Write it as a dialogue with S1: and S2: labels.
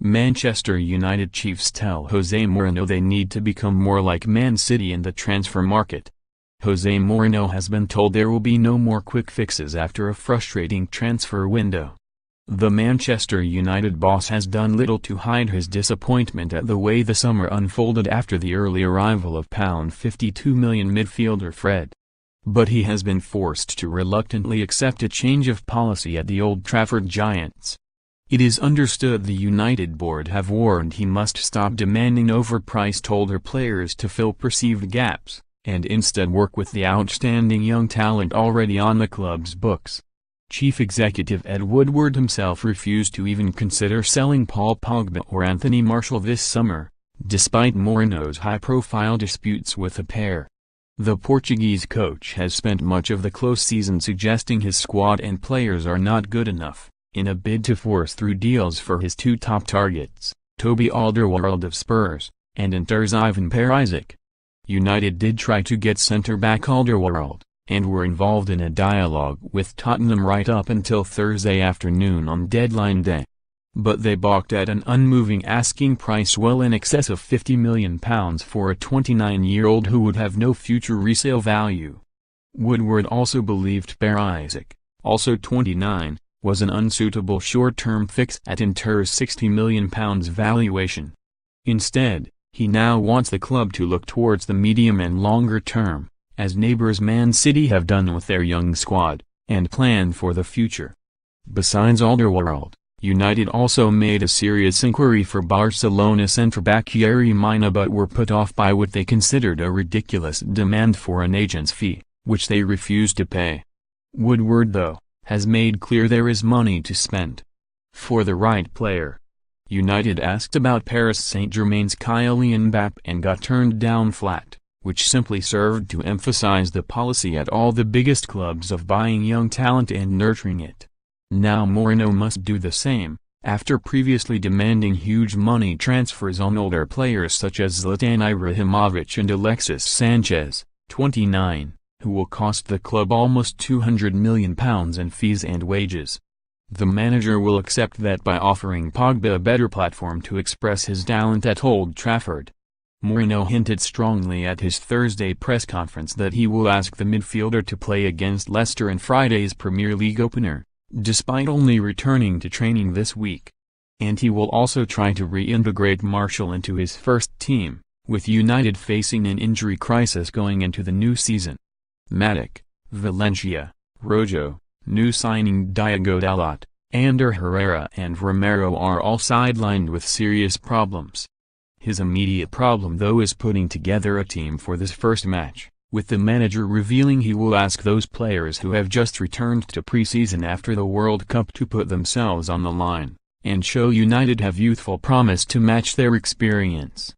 S1: Manchester United chiefs tell Jose Mourinho they need to become more like Man City in the transfer market. Jose Mourinho has been told there will be no more quick fixes after a frustrating transfer window. The Manchester United boss has done little to hide his disappointment at the way the summer unfolded after the early arrival of £52 million midfielder Fred. But he has been forced to reluctantly accept a change of policy at the Old Trafford Giants. It is understood the United board have warned he must stop demanding overpriced older players to fill perceived gaps, and instead work with the outstanding young talent already on the club's books. Chief Executive Ed Woodward himself refused to even consider selling Paul Pogba or Anthony Martial this summer, despite Mourinho's high-profile disputes with the pair. The Portuguese coach has spent much of the close season suggesting his squad and players are not good enough, in a bid to force through deals for his two top targets, Toby Alderweireld of Spurs, and Inter's Ivan Perisic. United did try to get centre-back Alderweireld, and were involved in a dialogue with Tottenham right up until Thursday afternoon on deadline day. But they balked at an unmoving asking price well in excess of £50 million for a 29-year-old who would have no future resale value. Woodward also believed Perisic, also 29, was an unsuitable short-term fix at Inter's £60 million valuation. Instead, he now wants the club to look towards the medium and longer term, as neighbours Man City have done with their young squad, and plan for the future. Besides Alderweireld, United also made a serious inquiry for Barcelona centre-back Yerry Mina but were put off by what they considered a ridiculous demand for an agent's fee, which they refused to pay. Woodward, though, has made clear there is money to spend for the right player. United asked about Paris Saint-Germain's Kylian Mbappé and got turned down flat, which simply served to emphasize the policy at all the biggest clubs of buying young talent and nurturing it. Now Mourinho must do the same, after previously demanding huge money transfers on older players such as Zlatan Ibrahimovic and Alexis Sanchez, 29, who will cost the club almost £200 million in fees and wages. The manager will accept that by offering Pogba a better platform to express his talent at Old Trafford. Mourinho hinted strongly at his Thursday press conference that he will ask the midfielder to play against Leicester in Friday's Premier League opener, despite only returning to training this week. And he will also try to reintegrate Martial into his first team, with United facing an injury crisis going into the new season. Matic, Valencia, Rojo, new signing Diogo Dalot, Ander Herrera and Romero are all sidelined with serious problems. His immediate problem though is putting together a team for this first match, with the manager revealing he will ask those players who have just returned to pre-season after the World Cup to put themselves on the line, and show United have youthful promise to match their experience.